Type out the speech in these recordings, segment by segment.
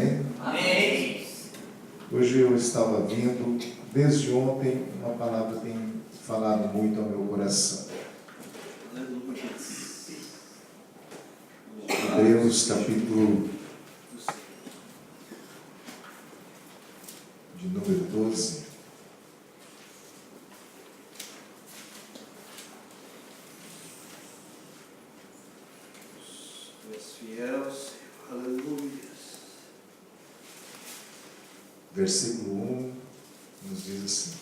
amém? Amém. Hoje eu estava vindo, desde ontem, uma palavra tem falado muito ao meu coração. Hebreus capítulo de número 12. Fiéis, aleluia. Versículo 1 nos diz assim: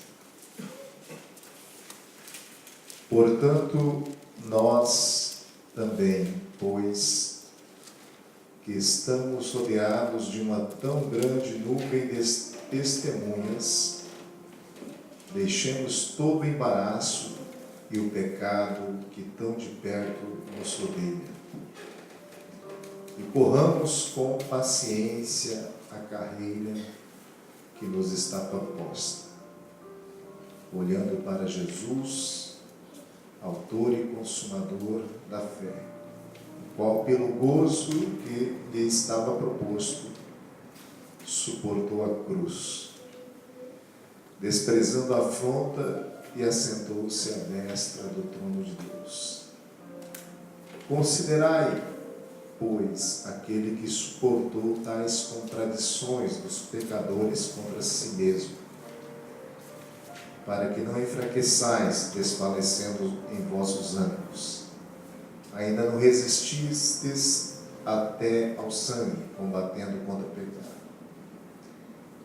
Portanto, nós também, pois que estamos rodeados de uma tão grande nuvem de testemunhas, deixemos todo o embaraço e o pecado que tão de perto nos rodeia, e corramos com paciência a carreira que nos está proposta, olhando para Jesus, autor e consumador da fé, o qual, pelo gozo que lhe estava proposto, suportou a cruz, desprezando a afronta, e assentou-se à destra do trono de Deus. Considerai, pois, aquele que suportou tais contradições dos pecadores contra si mesmo, para que não enfraqueçais, desfalecendo em vossos ânimos. Ainda não resististes até ao sangue, combatendo contra o pecado.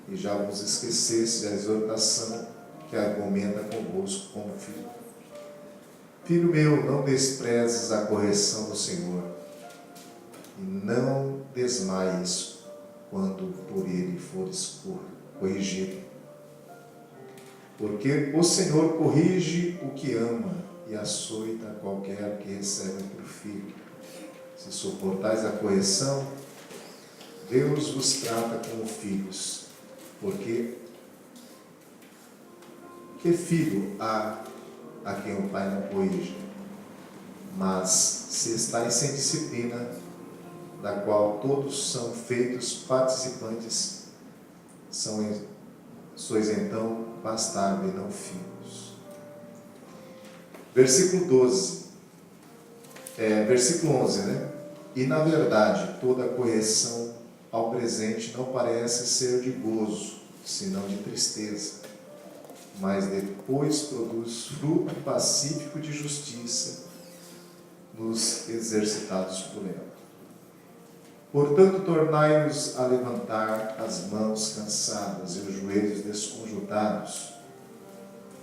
E já vos esqueceste da exortação que argumenta convosco como filho. Filho meu, não desprezes a correção do Senhor, e não desmaies quando por ele fores corrigido. Porque o Senhor corrige o que ama e açoita qualquer que recebe por filho. Se suportais a correção, Deus vos trata como filhos. Porque que filho há a quem o pai não corrige? Mas se estáis sem disciplina, da qual todos são feitos participantes, sois então bastardo e não filhos. Versículo 11, né? E na verdade, toda correção ao presente não parece ser de gozo, senão de tristeza, mas depois produz fruto pacífico de justiça nos exercitados por ela. Portanto, tornai-nos a levantar as mãos cansadas e os joelhos desconjuntados,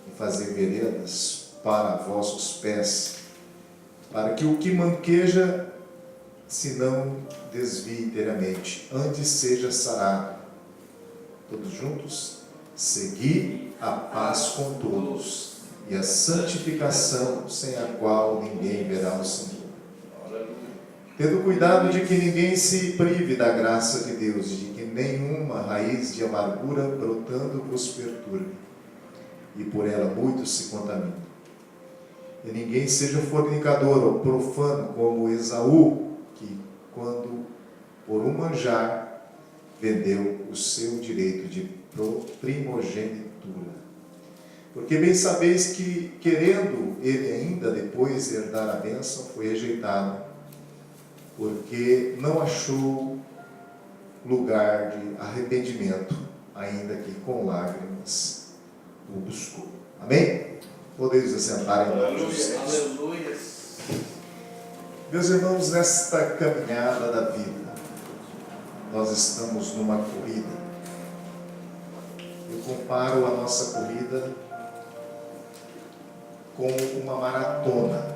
e fazer veredas para vossos pés, para que o que manqueja se não desvie inteiramente, antes seja sarado. Todos juntos? Segui a paz com todos, e a santificação, sem a qual ninguém verá o Senhor. Tendo cuidado de que ninguém se prive da graça de Deus, e de que nenhuma raiz de amargura brotando vos perturbe, e por ela muitos se contaminam. E ninguém seja fornicador ou profano como Esaú, que, quando por um manjar, vendeu o seu direito de primogenitura. Porque bem sabeis que, querendo ele ainda depois herdar a bênção, foi rejeitado, porque não achou lugar de arrependimento, ainda que com lágrimas o buscou. Amém? Podeis assentar em nome de Jesus. Aleluia. Meus irmãos, nesta caminhada da vida, nós estamos numa corrida. Eu comparo a nossa corrida com uma maratona,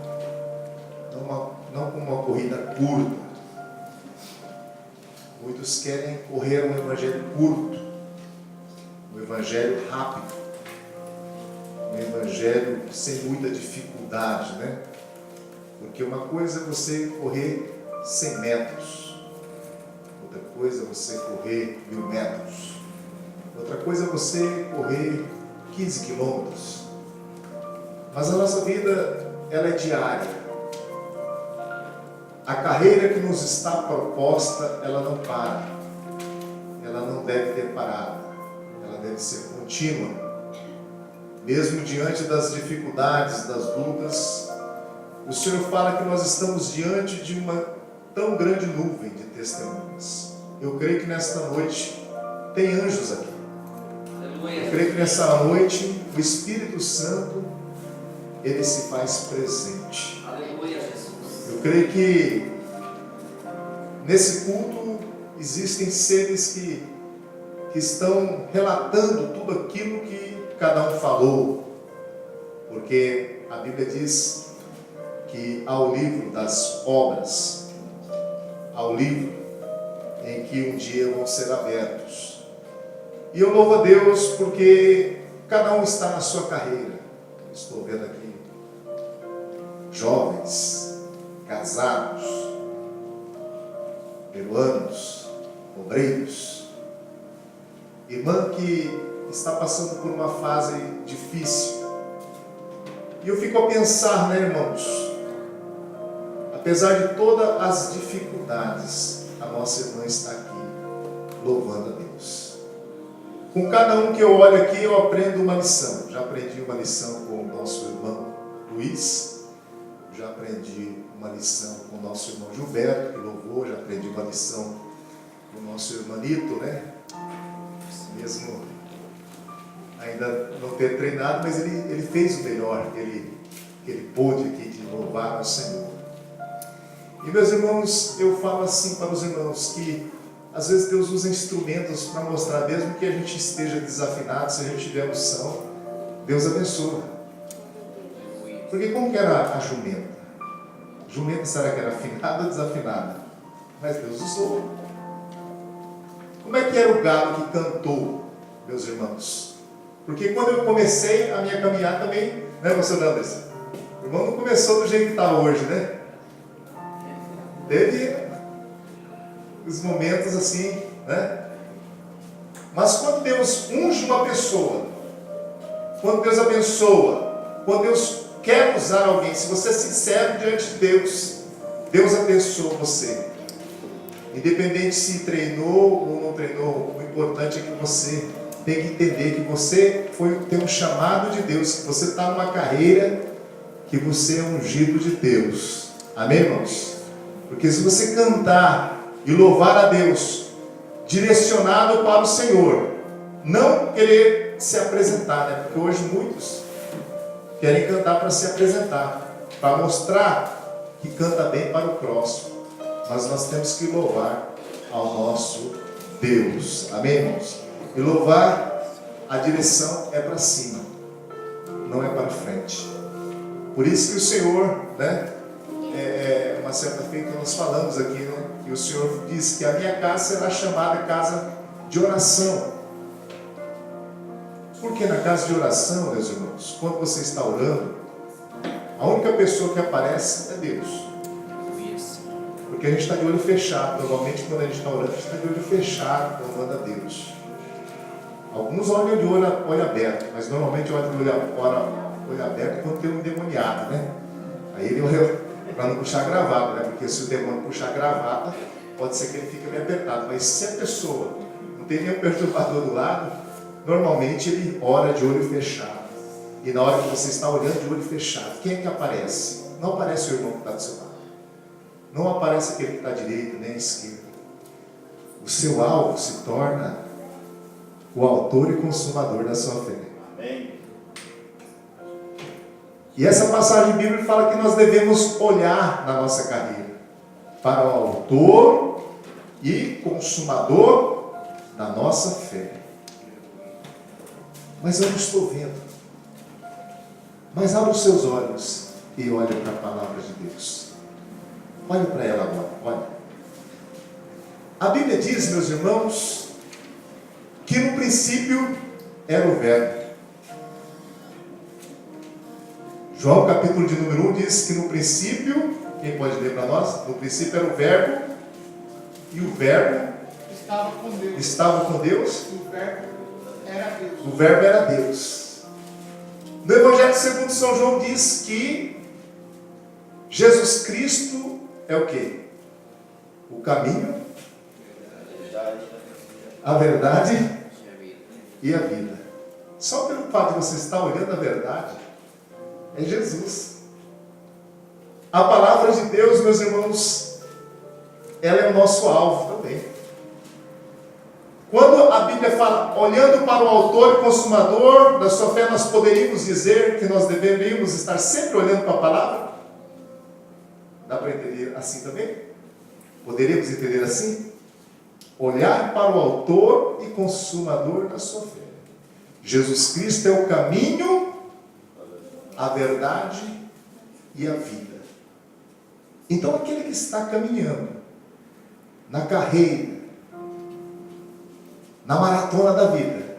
não com uma corrida curta. Muitos querem correr um evangelho curto, um evangelho rápido, um evangelho sem muita dificuldade, né? Porque uma coisa é você correr 100 metros, outra coisa é você correr 1000 metros, outra coisa é você correr 15 quilômetros. Mas a nossa vida, ela é diária. A carreira que nos está proposta, ela não para. deve ter parada, ela deve ser contínua. Mesmo diante das dificuldades, das lutas, o Senhor fala que nós estamos diante de uma tão grande nuvem de testemunhas. Eu creio que nesta noite tem anjos aqui. Eu creio que nessa noite o Espírito Santo, ele se faz presente. Aleluia, Jesus. Eu creio que nesse culto existem seres que estão relatando tudo aquilo que cada um falou, porque a Bíblia diz que há o livro das obras, há o livro em que um dia vão ser abertos. E eu louvo a Deus porque cada um está na sua carreira. Estou vendo aqui jovens, casados, peruanos, obreiros, irmã que está passando por uma fase difícil. E eu fico a pensar, né, irmãos, apesar de todas as dificuldades, a nossa irmã está aqui louvando a Deus. Com cada um que eu olho aqui, eu aprendo uma lição. Já aprendi uma lição com o nosso irmão Luiz, já aprendi uma lição com o nosso irmão Gilberto, que louvou, já aprendi uma lição com o nosso irmanito, né? Mesmo ainda não ter treinado, mas ele fez o melhor que ele pôde aqui de louvar ao Senhor. E meus irmãos, eu falo assim para os irmãos que às vezes Deus usa instrumentos para mostrar, mesmo que a gente esteja desafinado, se a gente tiver unção, Deus abençoa. Porque como que era a jumenta? Jumenta, será que era afinada ou desafinada? Mas Deus usou. Como é que era o galo que cantou, meus irmãos? Porque quando eu comecei a minha caminhada também, né, pastor Anderson? O irmão não começou do jeito que está hoje, né? Teve os momentos assim, né? Mas quando Deus unge uma pessoa, quando Deus abençoa, quando Deus quer usar alguém, se você é sincero diante de Deus, Deus abençoa você. Independente se treinou ou não treinou, o importante é que você tem que entender que você tem um chamado de Deus, que você está numa carreira, que você é ungido de Deus. Amém, irmãos? Porque se você cantar e louvar a Deus, direcionado para o Senhor, não querer se apresentar, né? Porque hoje muitos querem cantar para se apresentar, para mostrar que canta bem para o próximo. Mas nós temos que louvar ao nosso Deus. Amém, irmãos? E louvar, a direção é para cima, não é para frente. Por isso que o Senhor, né? Uma certa feita nós falamos aqui, né? Que o Senhor disse que a minha casa será chamada casa de oração. Porque na casa de oração, meus irmãos, quando você está orando, a única pessoa que aparece é Deus. Porque a gente está de olho fechado. Normalmente quando a gente está orando, a gente está de olho fechado, louvando a Deus. Alguns olham de olho aberto, mas normalmente olham de olho aberto quando tem um endemoniado, né? Aí ele olha para não puxar a gravata, né? Porque se o demônio puxar a gravata, pode ser que ele fique meio apertado. Mas se a pessoa não tem nenhum perturbador do lado, normalmente ele ora de olho fechado. E na hora que você está olhando de olho fechado, quem é que aparece? Não aparece o irmão que está do seu lado. Não aparece aquele que está à direita, nem à esquerda. O seu alvo se torna o autor e consumador da sua fé. Amém. E essa passagem bíblica fala que nós devemos olhar na nossa carreira para o autor e consumador da nossa fé. Mas eu não estou vendo. Mas abra os seus olhos e olhe para a palavra de Deus. Olhe para ela agora, olha. A Bíblia diz, meus irmãos, que no princípio era o Verbo. João capítulo de número 1 diz que no princípio, quem pode ler para nós? No princípio era o Verbo, e o Verbo estava com Deus. Estava com Deus. O Verbo era Deus. O Verbo era Deus. No Evangelho segundo São João diz que Jesus Cristo é o quê? O caminho, a verdade e a vida. Só pelo fato de você estar olhando a verdade, é Jesus. A palavra de Deus, meus irmãos, ela é o nosso alvo também. Quando a Bíblia fala, olhando para o autor e consumador da sua fé, nós poderíamos dizer que nós deveríamos estar sempre olhando para a palavra? Dá para entender assim também? Poderíamos entender assim? Olhar para o autor e consumador da sua fé. Jesus Cristo é o caminho, a verdade e a vida. Então aquele que está caminhando na carreira, na maratona da vida,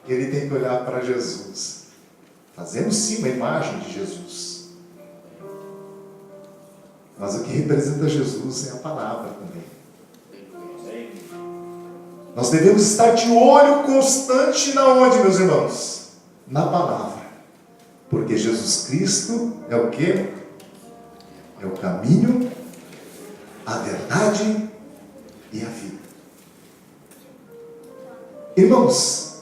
ele tem que olhar para Jesus. Fazemos sim uma imagem de Jesus. Mas o que representa Jesus é a palavra também. Nós devemos estar de olho constante na onde, meus irmãos? Na palavra. Porque Jesus Cristo é o quê? É o caminho, a verdade e a vida. Irmãos,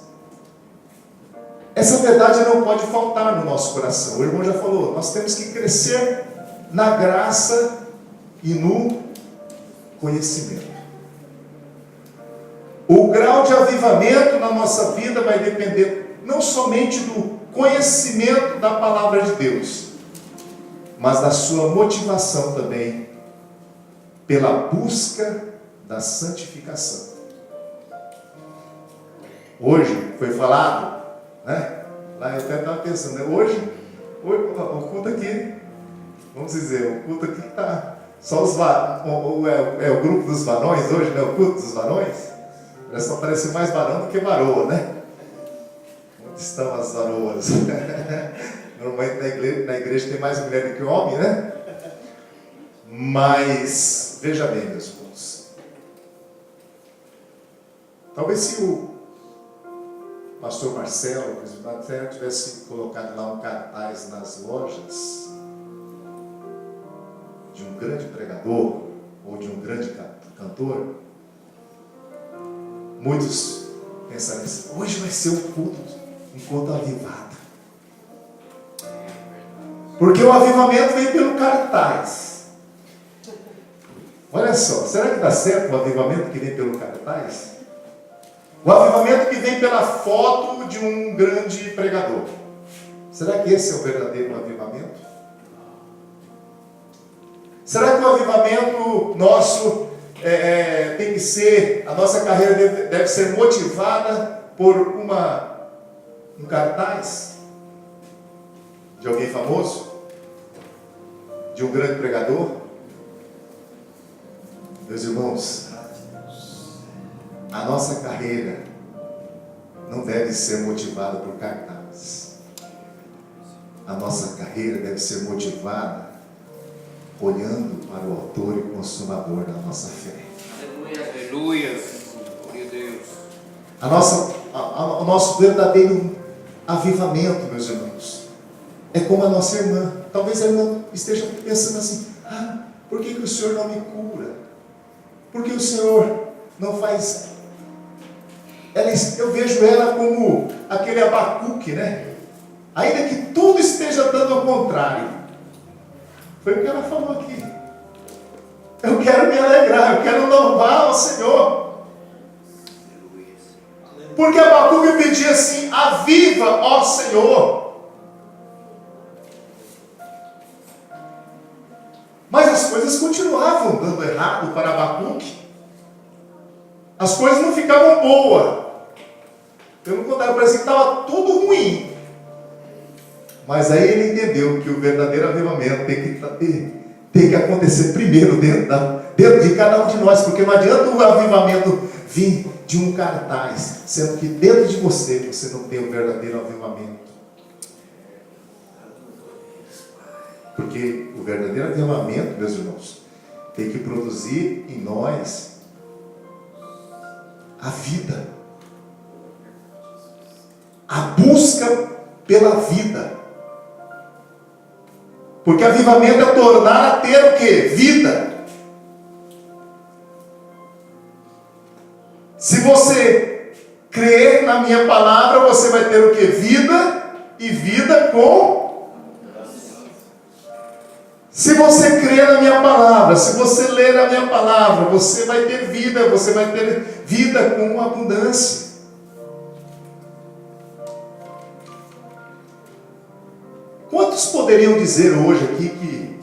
essa verdade não pode faltar no nosso coração. O irmão já falou, nós temos que crescer na graça e no conhecimento. O grau de avivamento na nossa vida vai depender não somente do conhecimento da palavra de Deus, mas da sua motivação também pela busca da santificação. Hoje foi falado, né? Lá eu até estava pensando, né? Hoje o culto aqui, vamos dizer, o culto aqui está só os é o grupo dos varões hoje, né? O culto dos varões. Só parece mais varão do que varoa, né? Onde estão as varoas? Normalmente na igreja tem mais mulher do que homem, né? Mas, veja bem, meus irmãos. Talvez se o pastor Marcelo, tivesse colocado lá um cartaz nas lojas de um grande pregador ou de um grande cantor, muitos pensaram assim, hoje vai ser um culto avivado. Porque o avivamento vem pelo cartaz. Olha só, será que dá certo o avivamento que vem pelo cartaz? O avivamento que vem pela foto de um grande pregador. Será que esse é o verdadeiro avivamento? Será que o avivamento nosso tem que ser, a nossa carreira deve ser motivada por um cartaz de alguém famoso? De um grande pregador? Meus irmãos, a nossa carreira não deve ser motivada por cartaz. A nossa carreira deve ser motivada olhando para o autor e consumador da nossa fé. Aleluia. Glória a Deus. O nosso verdadeiro avivamento, meus irmãos, é como a nossa irmã. Talvez a irmã esteja pensando assim, por que o Senhor não me cura? Por que o Senhor não faz... eu vejo ela como aquele Abacuque, né? Ainda que tudo esteja dando ao contrário. Foi o que ela falou aqui. Eu quero me alegrar, eu quero louvar ao Senhor. Porque Abacuque pedia assim, aviva, ó Senhor. Mas as coisas continuavam dando errado para Abacuque. As coisas não ficavam boas. Pelo contrário, parecia que estava tudo ruim. Mas aí ele entendeu que o verdadeiro avivamento tem que acontecer primeiro dentro de cada um de nós. Porque não adianta o avivamento vir de um cartaz, sendo que dentro de você não tem o verdadeiro avivamento. Porque o verdadeiro avivamento, meus irmãos, tem que produzir em nós a vida, a busca pela vida. Porque avivamento é tornar a ter o quê? Vida. Se você crer na minha palavra, você vai ter o que? Vida, e vida com... Se você crer na minha palavra, se você ler a minha palavra, você vai ter vida, você vai ter vida com abundância. Quantos poderiam dizer hoje aqui que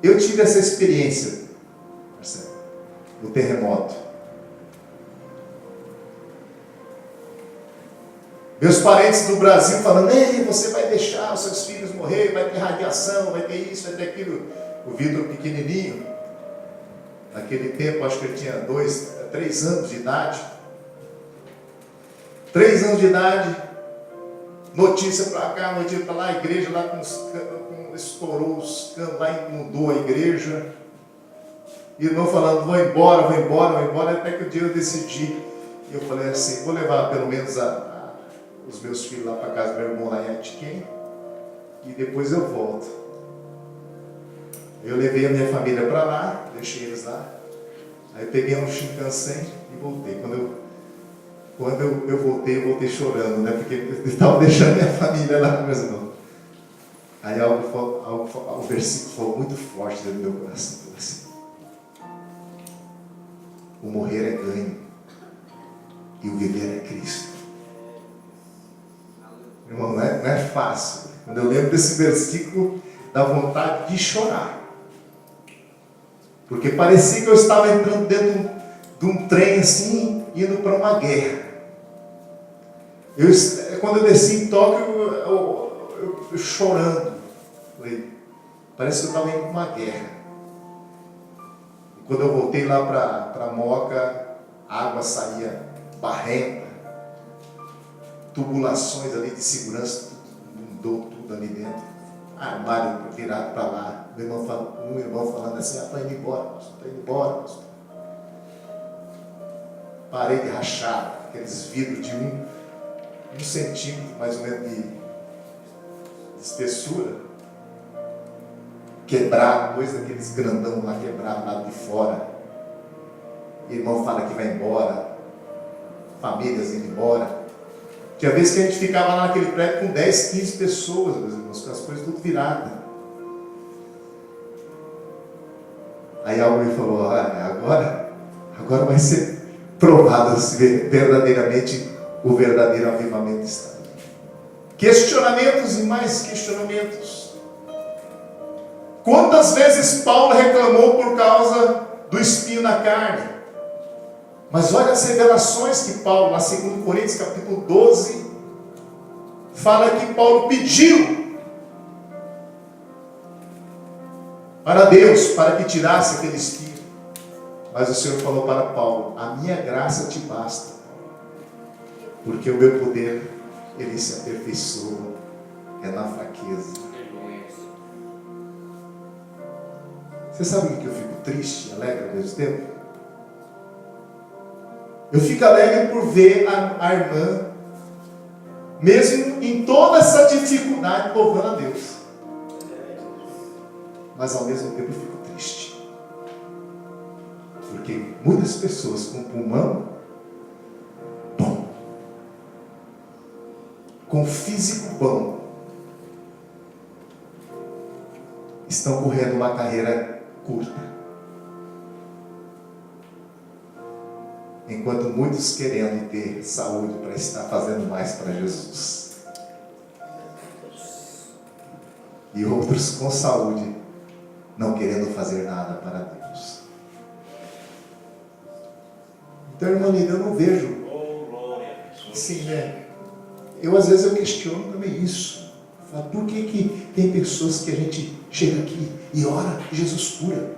eu tive essa experiência, Marcelo, do terremoto? Meus parentes do Brasil falando: ei, você vai deixar os seus filhos morrer, vai ter radiação, vai ter isso, vai ter aquilo. O Vitor pequenininho, naquele tempo, acho que ele tinha 3 anos de idade. 3 anos de idade, notícia para cá, notícia para lá, a igreja lá estourou os canos, lá inundou a igreja. E irmão falando: vou embora, até que o dia eu decidi. E eu falei assim: vou levar pelo menos os meus filhos lá para casa do meu irmão lá em Atiquém, e depois eu volto. Eu levei a minha família para lá, deixei eles lá, aí peguei um Shinkansen e voltei. Quando eu voltei chorando, né? Porque eu estava deixando minha família lá com meus irmãos. Aí o versículo foi muito forte dentro do meu coração. Falei assim: o morrer é ganho e o viver é Cristo. Irmão, não é fácil. Quando eu lembro desse versículo, dá vontade de chorar. Porque parecia que eu estava entrando dentro de um trem assim, indo para uma guerra. Quando eu desci em Tóquio, eu chorando. Falei, parece que eu estava indo para uma guerra. E quando eu voltei lá para Moca, a água saía barrenta. Tubulações ali de segurança, mudou tudo ali dentro, armário virado para lá, um irmão falando assim: estou indo embora, pastor. Parede rachada, aqueles vidros de um centímetro mais ou menos de espessura, quebrado, dois daqueles grandão lá quebrado lá de fora. E o irmão fala que vai embora, famílias indo embora. Tinha vezes que a gente ficava lá naquele prédio com 10, 15 pessoas, meus irmãos, com as coisas tudo viradas. Aí algo me falou: agora vai ser provado se verdadeiramente o verdadeiro avivamento está aí. Questionamentos e mais questionamentos. Quantas vezes Paulo reclamou por causa do espinho na carne? Mas olha as revelações que Paulo, na 2 Coríntios capítulo 12, fala que Paulo pediu para Deus, para que tirasse aquele espinho. Mas o Senhor falou para Paulo: a minha graça te basta, porque o meu poder, ele se aperfeiçoa, é na fraqueza. Você sabe o que eu fico triste e alegre ao mesmo tempo? Eu fico alegre por ver a irmã, mesmo em toda essa dificuldade, louvando a Deus. Mas ao mesmo tempo eu fico triste. Porque muitas pessoas com pulmão bom, com físico bom, estão correndo uma carreira curta. Enquanto muitos querendo ter saúde para estar fazendo mais para Jesus. E outros com saúde, não querendo fazer nada para Deus. Então, irmã Lida, eu não vejo. Sim, né? Às vezes eu questiono também isso. Falo, por que tem pessoas que a gente chega aqui e ora e Jesus cura?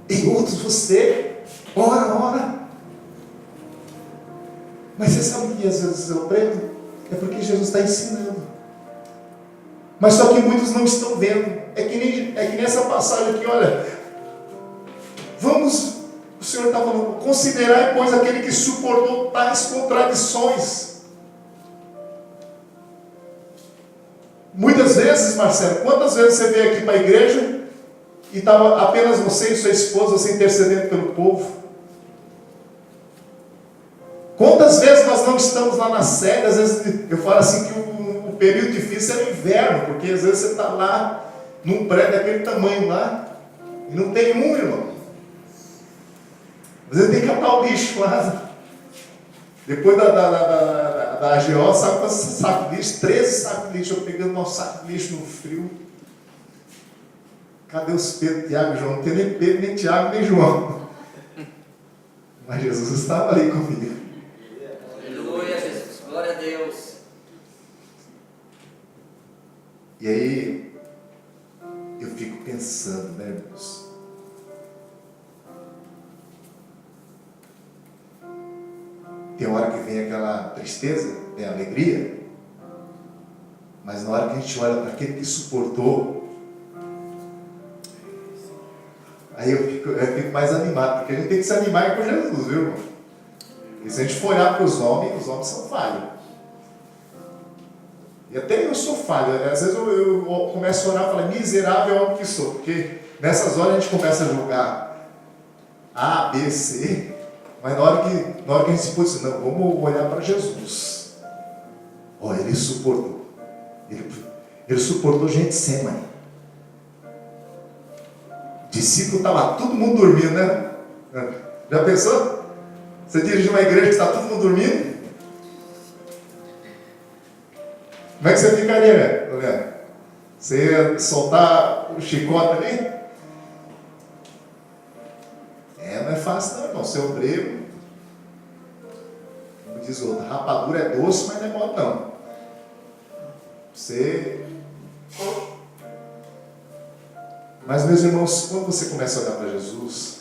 E outros você ora. Mas você sabe que às vezes eu aprendo? É porque Jesus está ensinando. Mas só que muitos não estão vendo. É que nessa passagem aqui, olha. O Senhor está falando: considerai, pois, aquele que suportou tais contradições. Muitas vezes, Marcelo, quantas vezes você veio aqui para a igreja e estava apenas você e sua esposa, você intercedendo pelo povo? Quantas vezes nós não estamos lá na sede? Às vezes eu falo assim que o período difícil é o inverno, porque às vezes você está lá num prédio daquele tamanho lá e não tem um, irmão. Às vezes tem que catar o lixo lá. Depois da AGO, sabe quantos sacos de lixo? 13 sacos de lixo. Eu pegando nosso saco de lixo no frio. Cadê os Pedro, Tiago e João? Não tem nem Pedro, nem Tiago, nem João. Mas Jesus estava ali comigo. Aleluia, Jesus. Glória a Deus. E aí, eu fico pensando, né, irmãos? Tem hora que vem aquela tristeza, vem a alegria, mas na hora que a gente olha para aquele que suportou, aí eu fico mais animado, porque a gente tem que se animar com Jesus, viu, irmão? E se a gente for olhar para os homens são falhos. E até eu sou falho, às vezes eu começo a orar e falo, miserável é o que sou, porque nessas horas a gente começa a julgar A, B, C, mas na hora que a gente se pôs assim, não, vamos olhar para Jesus. Olha, ele suportou. Ele suportou gente sem mãe. O discípulo estava todo mundo dormindo, né? Já pensou? Você dirige uma igreja que está todo mundo dormindo? Como é que você ficaria, né? Você ia soltar o chicote ali? Não é fácil não, irmão. Ser obreiro, como diz o outro, rapadura é doce, mas não é mole não. Mas, meus irmãos, quando você começa a olhar para Jesus,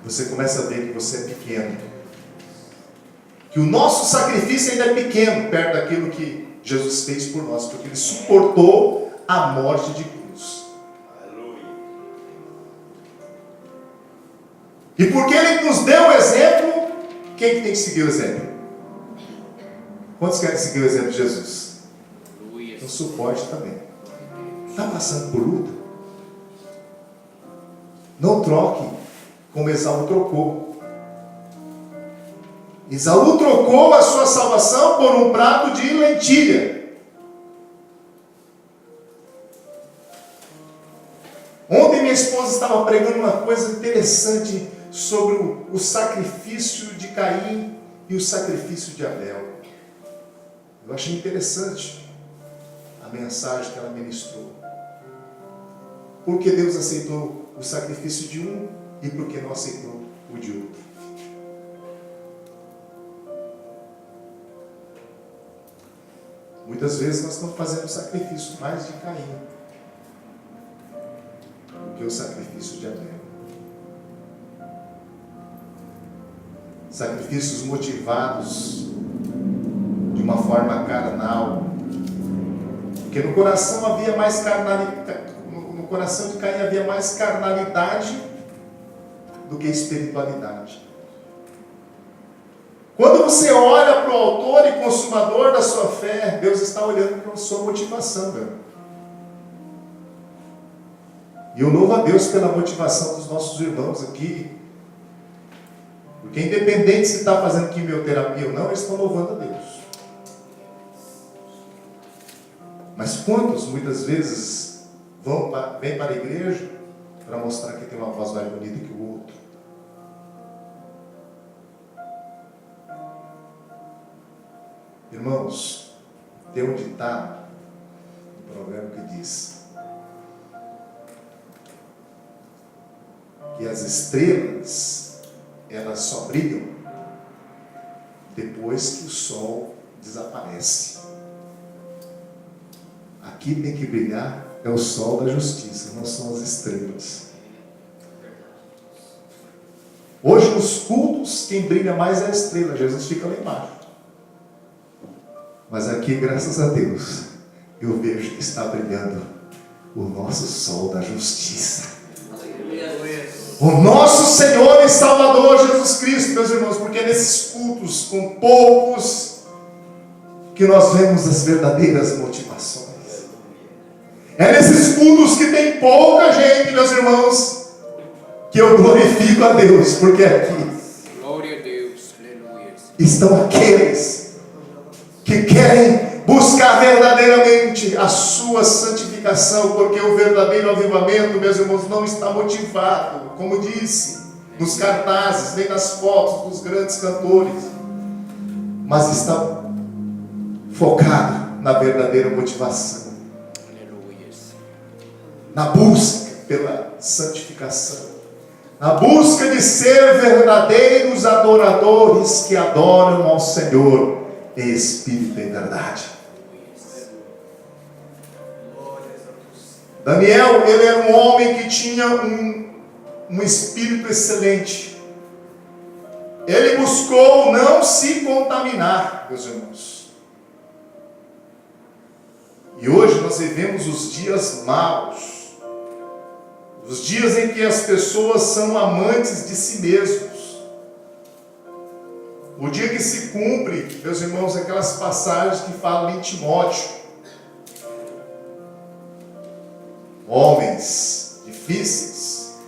você começa a ver que você é pequeno. Que o nosso sacrifício ainda é pequeno, perto daquilo que Jesus fez por nós, porque Ele suportou a morte de cruz. E porque Ele nos deu o exemplo, quem que tem que seguir o exemplo? Quantos querem seguir o exemplo de Jesus? Então suporte também. Está passando por luta? Não troque como Esaú trocou. Esaú trocou a sua salvação por um prato de lentilha. Ontem minha esposa estava pregando uma coisa interessante sobre o sacrifício de Caim e o sacrifício de Abel. Eu achei interessante a mensagem que ela ministrou. Por que Deus aceitou o sacrifício de um e por que não aceitou o de outro? Muitas vezes nós estamos fazendo o sacrifício mais de Caim do que o sacrifício de Abel. Sacrifícios motivados de uma forma carnal, porque no coração havia mais carnalidade, no coração de Caim havia mais carnalidade do que espiritualidade. Quando você olha para o autor e consumador da sua fé, Deus está olhando para a sua motivação, meu. E eu louvo a Deus pela motivação dos nossos irmãos aqui, porque independente se está fazendo quimioterapia ou não, eles estão louvando a Deus. Mas quantos muitas vezes vêm para a igreja para mostrar que tem uma voz mais bonita que o outro? Irmãos, tem um ditado, um provérbio que diz que as estrelas, elas só brilham depois que o sol desaparece. Aqui tem que brilhar é o sol da justiça, não são as estrelas. Hoje nos cultos, quem brilha mais é a estrela, Jesus fica lá embaixo. Mas aqui, graças a Deus, eu vejo que está brilhando o nosso sol da justiça. O nosso Senhor e Salvador Jesus Cristo, meus irmãos, porque é nesses cultos com poucos que nós vemos as verdadeiras motivações. É nesses cultos que tem pouca gente, meus irmãos, que eu glorifico a Deus, porque aqui estão aqueles que querem buscar verdadeiramente a sua santificação, porque o verdadeiro avivamento, meus irmãos, não está motivado, como disse, nos cartazes, nem nas fotos dos grandes cantores, mas está focado na verdadeira motivação, na busca pela santificação, na busca de ser verdadeiros adoradores que adoram ao Senhor em espírito e em verdade. Daniel, ele era um homem que tinha um espírito excelente. Ele buscou não se contaminar, meus irmãos. E hoje nós vivemos os dias maus, os dias em que as pessoas são amantes de si mesmos. O dia que se cumpre, meus irmãos, aquelas passagens que falam em Timóteo. Homens difíceis.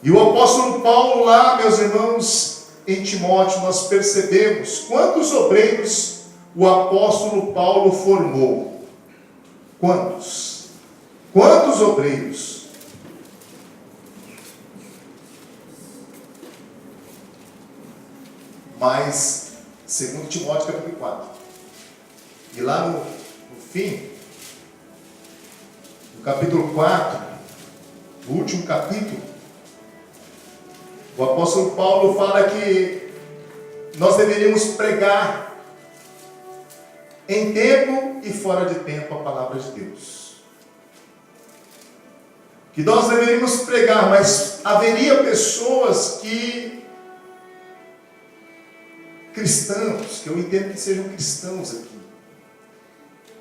E o apóstolo Paulo lá, meus irmãos, em Timóteo, nós percebemos quantos obreiros o apóstolo Paulo formou. Quantos? Quantos obreiros? Mas, segundo Timóteo capítulo 4. E lá no fim, no capítulo 4, no último capítulo, o apóstolo Paulo fala que nós deveríamos pregar em tempo e fora de tempo a palavra de Deus. Que nós deveríamos pregar, mas haveria pessoas cristãos, que eu entendo que sejam cristãos aqui.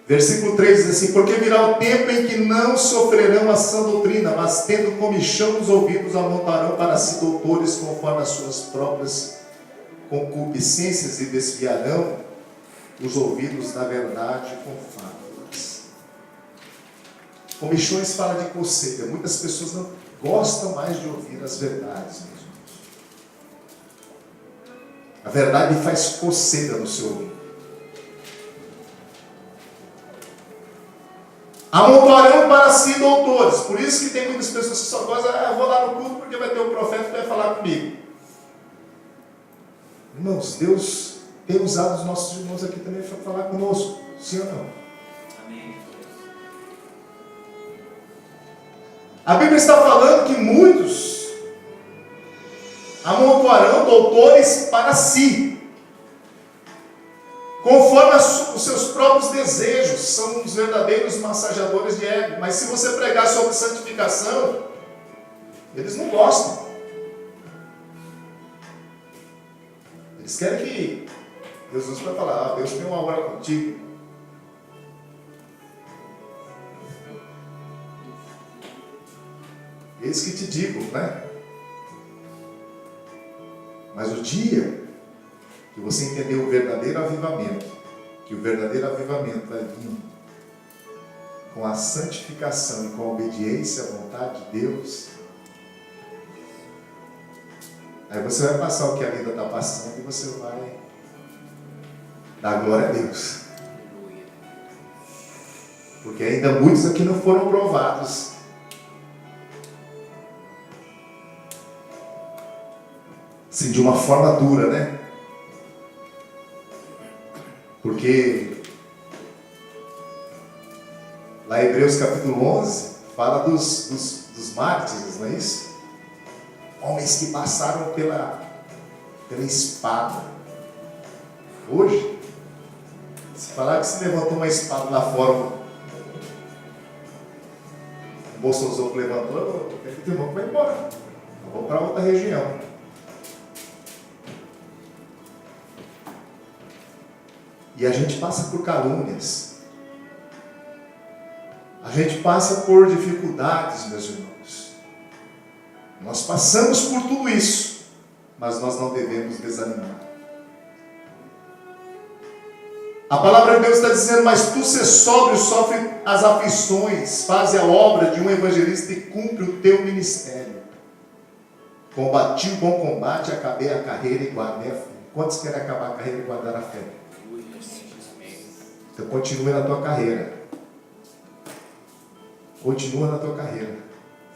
Versículo 3 diz assim: porque virá o tempo em que não sofrerão a sã doutrina, mas tendo comichão nos ouvidos, amontarão para si doutores conforme as suas próprias concupiscências e desviarão os ouvidos da verdade com fábulas. Comichões fala de coceira. Muitas pessoas não gostam mais de ouvir as verdades, meus irmãos. A verdade faz coceira no seu ouvido. Amontoarão para si doutores. Por isso que tem muitas pessoas que só gostam, eu vou lá no culto porque vai ter um profeta que vai falar comigo. Irmãos, Deus tem usado os nossos irmãos aqui também para falar conosco. Sim ou não? Amém. A Bíblia está falando que muitos amontoarão doutores para si, conforme os seus próprios desejos. São os verdadeiros massageadores de ego. Mas se você pregar sobre santificação, eles não gostam. Eles querem que Jesus vai falar: Deus tem uma obra contigo. Eis que te digo, né? Mas o dia que você entender o verdadeiro avivamento, que o verdadeiro avivamento vai vir com a santificação e com a obediência à vontade de Deus, aí você vai passar o que a vida está passando e você vai dar glória a Deus. Porque ainda muitos aqui não foram provados. Assim, de uma forma dura, né? Porque lá em Hebreus capítulo 11 fala dos mártires, não é isso? Homens que passaram pela espada. Hoje, se falar que se levantou uma espada lá fora, o Bolsonaro levantou, aquele irmão que vai embora. Eu vou para outra região. E a gente passa por calúnias. A gente passa por dificuldades, meus irmãos. Nós passamos por tudo isso, mas nós não devemos desanimar. A palavra de Deus está dizendo: mas tu ser sóbrio, sofre as aflições, faze a obra de um evangelista e cumpre o teu ministério. Combati o bom combate, acabei a carreira e guardei a fé. Quantos querem acabar a carreira e guardar a fé? Então continue na tua carreira. Continua na tua carreira.